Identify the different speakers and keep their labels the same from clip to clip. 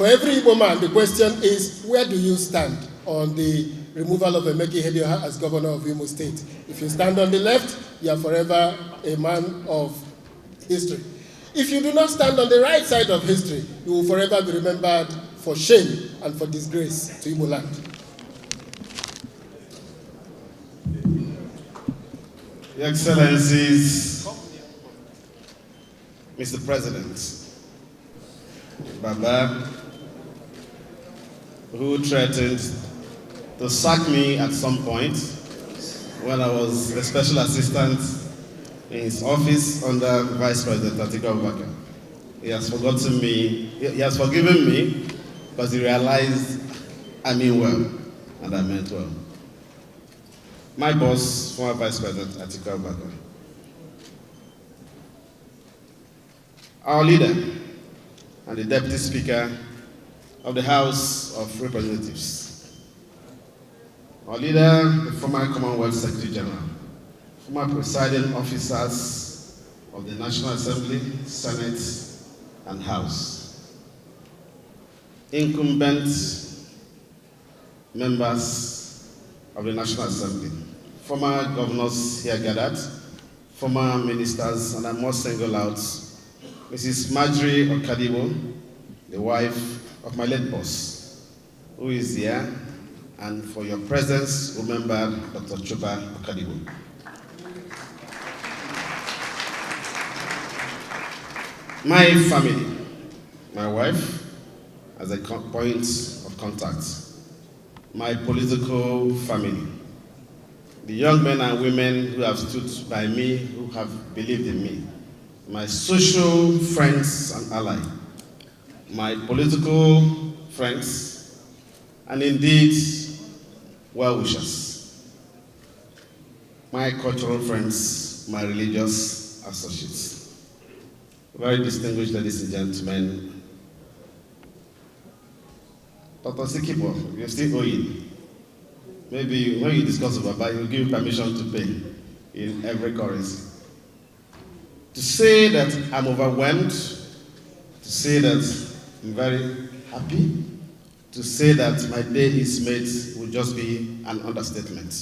Speaker 1: For every Igbo man, the question is, where do you stand on the removal of EmekaIhedioha as governor of Imo State? If you stand on the left, you are forever a man of history. If you do not stand on the right side of history, you will forever be remembered for shame and for disgrace to Igbo land.
Speaker 2: Your Excellencies, Mr. President, Baba, who threatened to sack me at some point when I was a special assistant in his office under Vice President Nnamdi. He has forgotten me, he has forgiven me because he realized I mean well and I meant well. My boss, former Vice President ATIKU, our leader and the Deputy Speaker of the House of Representatives, our leader, the former Commonwealth Secretary General, former presiding officers of the National Assembly, Senate, and House, incumbent members of the National Assembly, former governors here gathered, former ministers, and I must single out Mrs. Marjorie Okadibo, the wife of my late boss, who is here, and for your presence, remember Dr. Chuba Okadibo. My family, my wife, as a point of contact, my political family, the young men and women who have stood by me, who have believed in me, my social friends and allies, my political friends, and indeed, well-wishers, my cultural friends, my religious associates. Very distinguished ladies and gentlemen, Dr. Sikipo, you're still owing. Maybe when you discuss about Baba, he'll give you permission to pay in every currency. To say that I'm overwhelmed, to say that I'm very happy, to say that my day is made would just be an understatement.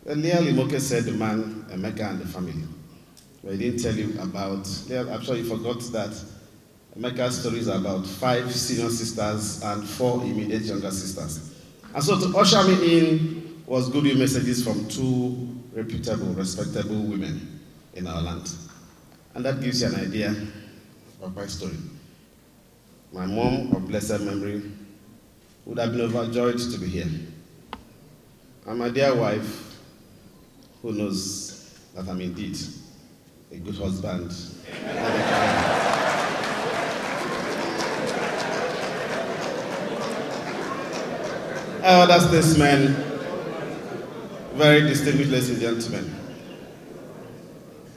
Speaker 2: Earlier, Limoke said the man, Emeka, and the family. But he didn't tell you about, I'm sure you forgot that Emeka's story is about 5 senior sisters and 4 immediate younger sisters. And so to usher me in was goodwill messages from 2 reputable, respectable women in our land. And that gives you an idea of my story. My mom, of blessed memory, would have been overjoyed to be here. And my dear wife, who knows that I'm indeed a good husband and a father. Elder statesmen, very distinguished ladies and gentlemen,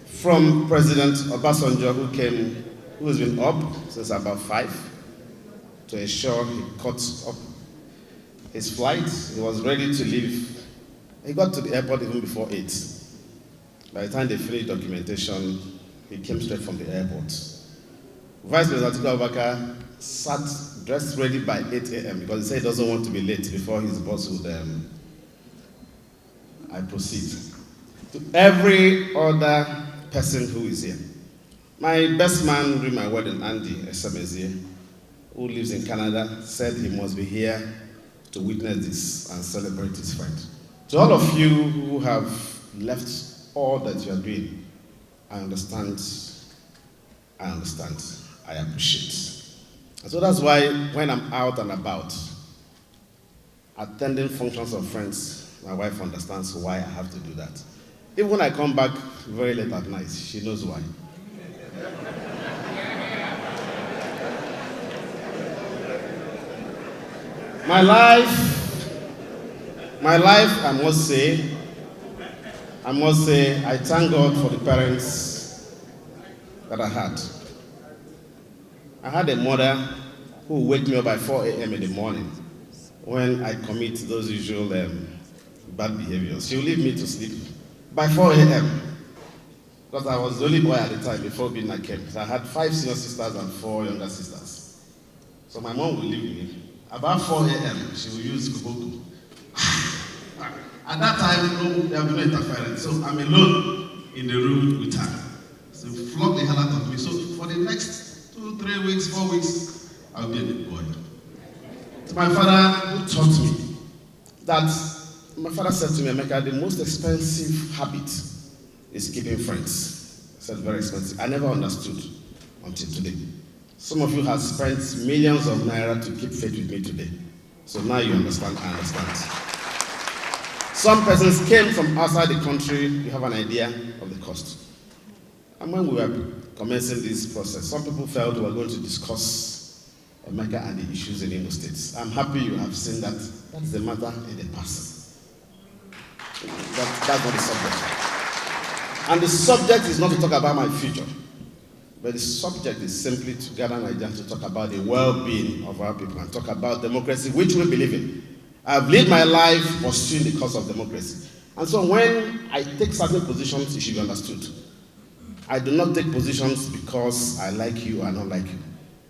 Speaker 2: from President Obasanjo, who has been up since about 5 to ensure he caught up his flight. He was ready to leave. He got to the airport even before 8. By the time they finished documentation, he came straight from the airport. Vice President Atiku sat dressed ready by 8 a.m. because he said he doesn't want to be late before his boss would I proceed. To every other person who is here. My best man during my wedding, Andy Esemezie, who lives in Canada, said he must be here to witness this and celebrate his friend. To all of you who have left all that you are doing, I understand, I appreciate. And so that's why when I'm out and about, attending functions of friends, my wife understands why I have to do that. Even when I come back very late at night, she knows why. My life, I must say, I thank God for the parents that I had. I had a mother who would wake me up by 4 a.m. in the morning when I commit those usual bad behaviors. She would leave me to sleep by 4 a.m. because I was the only boy at the time before being a camp. So I had 5 senior sisters and 4 younger sisters. So my mom will leave me. About 4 a.m., she will use Kuboku. At that time, there will be no interference. So I'm alone in the room with her. So flog the hell out of me. So for the next 2, 3 weeks, 4 weeks, I'll be a big boy. So my father who taught me that, my father said to me, Emeka, the most expensive habit is keeping friends. I said, very expensive. I never understood until today. Some of you have spent millions of naira to keep faith with me today. So now you understand, I understand. Some persons came from outside the country, you have an idea of the cost. And when we were commencing this process, some people felt we were going to discuss Emeka and the issues in Imo State. I'm happy you have seen that that's the matter in the past. That's not the subject. And the subject is not to talk about my future. But the subject is simply to gather Nigerians to talk about the well-being of our people and talk about democracy, which we believe in. I've lived my life pursuing the cause of democracy. And so when I take certain positions, it should be understood. I do not take positions because I like you or I don't like you,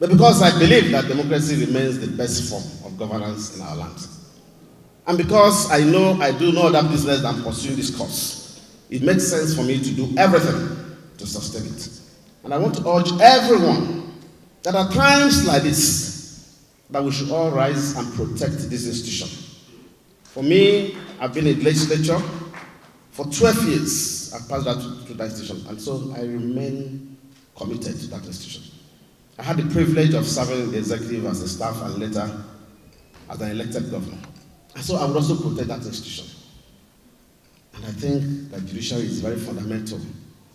Speaker 2: but because I believe that democracy remains the best form of governance in our land. And because I know I do no other business than pursuing this cause, it makes sense for me to do everything to sustain it. And I want to urge everyone that at times like this, that we should all rise and protect this institution. For me, I've been in the legislature for 12 years. I've passed that to that institution, and so I remain committed to that institution. I had the privilege of serving in the executive as a staff and later as an elected governor. And so I would also protect that institution. And I think that judiciary is very fundamental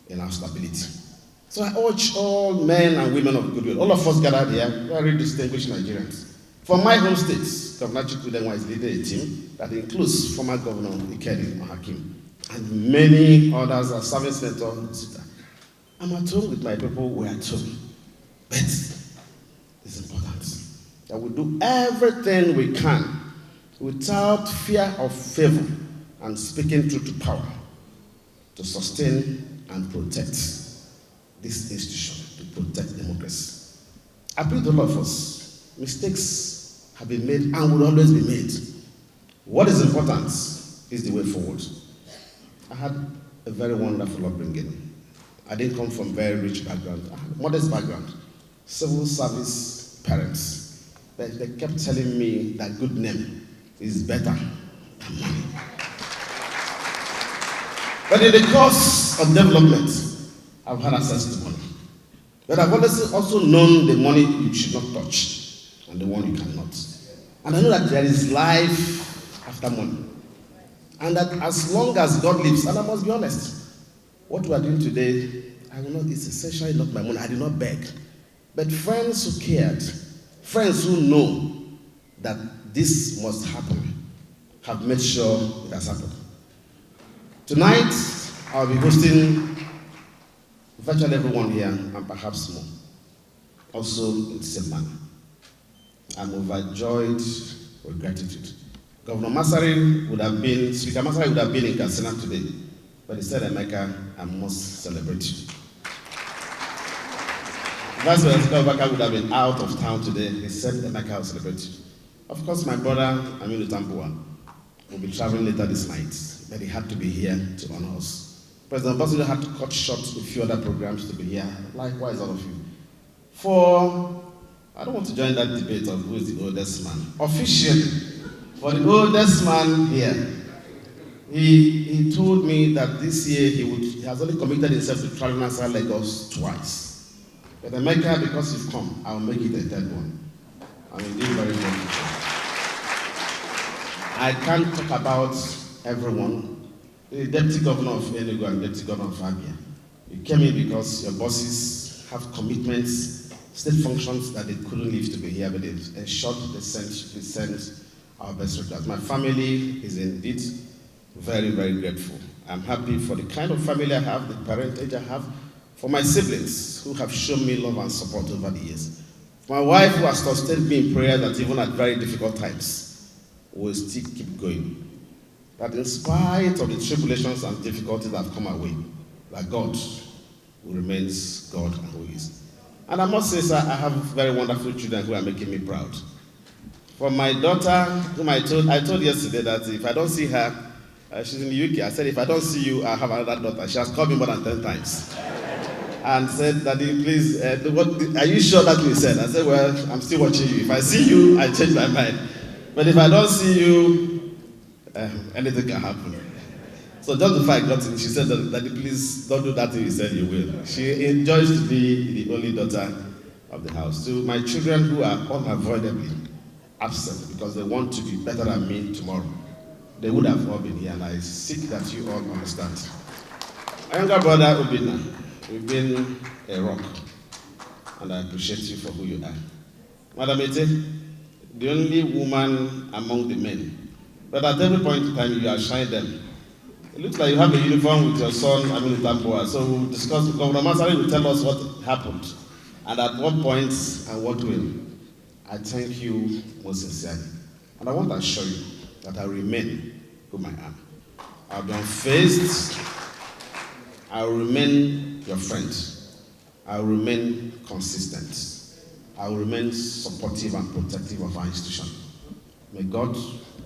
Speaker 2: in our stability. So I urge all men and women of goodwill, all of us gathered here, very distinguished Nigerians. From my home state, Governor Chukwudenwa is leading a team that includes former Governor Ikedi, and many others are serving Senator. I'm at home with my people, we're at home. But it's important that we do everything we can without fear of favor and speaking truth to power to sustain and protect this institution, to protect democracy. I believe to all of us, mistakes have been made and will always be made. What is important is the way forward. I had a very wonderful upbringing. I didn't come from a very rich background. I had a modest background. Civil service parents. They kept telling me that good name is better than money. But in the course of development, I've had access to money. But I've also known the money you should not touch and the one you cannot. And I know that there is life after money. And that as long as God lives, and I must be honest, what we are doing today, it's essentially not my money. I did not beg. But friends who cared, friends who know that this must happen, have made sure it has happened. Tonight, I'll be hosting virtually everyone here, and perhaps more, also in the same manner. I'm overjoyed with gratitude. Governor Masari would have been, Speaker Masari would have been in Katsina today, but he said, Emeka, I must celebrate you. Vice President Obaka would have been out of town today. He said, Emeka, I'll celebrate you. Of course, my brother, Aminu Tambuwa, will be traveling later this night, but he had to be here to honor us. President Basil had to cut short a few other programs to be here. Likewise, all of you. I don't want to join that debate of who is the oldest man. Officially, for the oldest man here, he told me that this year he has only committed himself to traveling outside Lagos twice. But Emeka, because you've come, I'll make it a third one. I'm indeed very grateful. I can't talk about everyone. The Deputy Governor of Enugu and Deputy Governor of Abia. You came in because your bosses have commitments, state functions that they couldn't leave to be here, but they've ensured they sent our best regards. My family is indeed very, very grateful. I'm happy for the kind of family I have, the parentage I have, for my siblings who have shown me love and support over the years. For my wife who has sustained me in prayer that even at very difficult times, will still keep going. That in spite of the tribulations and difficulties that have come our way, that God who remains God and who is. And I must say, sir, I have very wonderful children who are making me proud. For my daughter, whom I told yesterday that if I don't see her, she's in the UK. I said, if I don't see you, I have another daughter. She has called me more than 10 times. And said, Daddy, please, are you sure that we said? I said, well, I'm still watching you. If I see you, I change my mind. But if I don't see you, anything can happen. So just before I got in, she said, Daddy, please don't do that thing you said you will. She enjoys to be the only daughter of the house. To my children who are unavoidably absent because they want to be better than me tomorrow, they would have all been here, and I seek that you all understand. My younger brother, Obina, you've been a rock, and I appreciate you for who you are. Madam Ete, the only woman among the men, but at every point in time you outshine them. It looks like you have a uniform with your son, Aminu Tampoa, so we'll discuss. Governor Masari will tell us what happened, and at what point and what will. I thank you most sincerely, and I want to assure you that I remain whom I am. I'll be unfazed. I'll remain your friend. I'll remain consistent. I'll remain supportive and protective of our institution. May God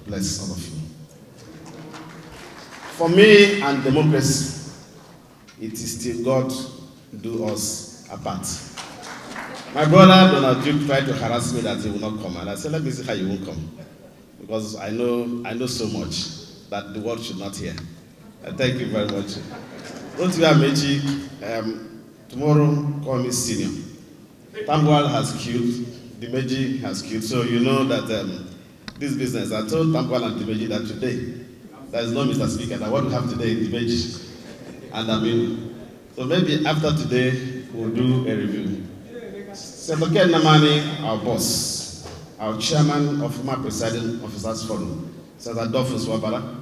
Speaker 2: bless all of you. For me and democracy, it is still God do us apart. My brother Donald Duke tried to harass me that he will not come, and I said, let me see how you won't come. Because I know so much that the world should not hear. Thank you very much. Don't you have Meji? Tomorrow, call me senior. Tambuwal has killed, Dimeji has killed, so you know that this business, I told Tambuwal and Dimeji that today, there is no Mr. Speaker, that what we have today is Dimeji and Aminu. So maybe after today, we'll do a review. Senator Nnamdi, our boss, our chairman of former presiding officers forum, Senator Adolphus Wabara,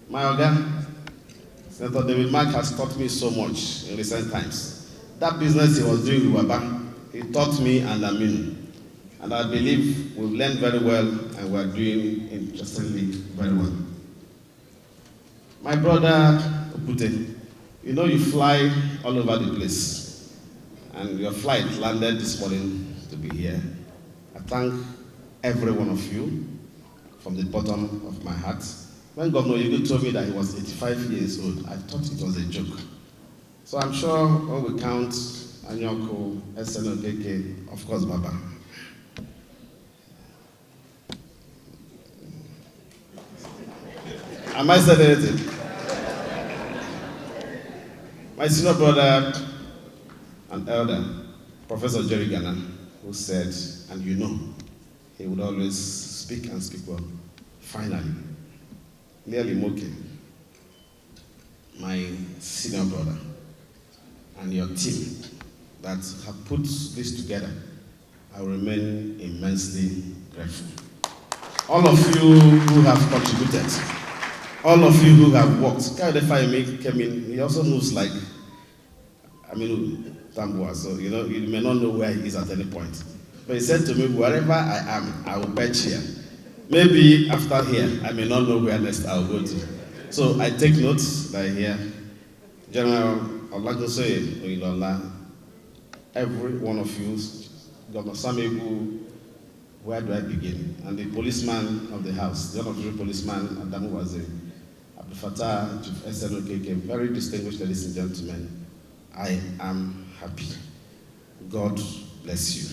Speaker 2: my organ, Senator David Mark has taught me so much in recent times. That business he was doing with Waba, he taught me and Aminu. And I believe we've learned very well and we're doing interestingly very well. My brother Opute, you know you fly all over the place. And your flight landed this morning to be here. I thank every one of you from the bottom of my heart. When Governor Igu told me that he was 85 years old, I thought it was a joke. So I'm sure when we count Anyoko, SNOKK, of course, Baba. Am I saying anything? My senior brother and elder, Professor Jerry Ghana, who said, and you know, he would always speak and speak well. Finally, Nearly Moke, my senior brother, and your team that have put this together, I remain immensely grateful. All of you who have contributed, all of you who have worked. Kayode came in, he also moves like Tambuwa, so you may not know where he is at any point. But he said to me, wherever I am, I will bench here. Maybe after here, I may not know where next I will go to. So I take notes that here, General Olagosoye Oyilola, every one of you, Governor Samebu, where do I begin? And the policeman of the house, the honorary policeman, Adamu Waziri, Abdul Fattah, Chief SNOKK, very distinguished ladies and gentlemen, I am happy. God bless you.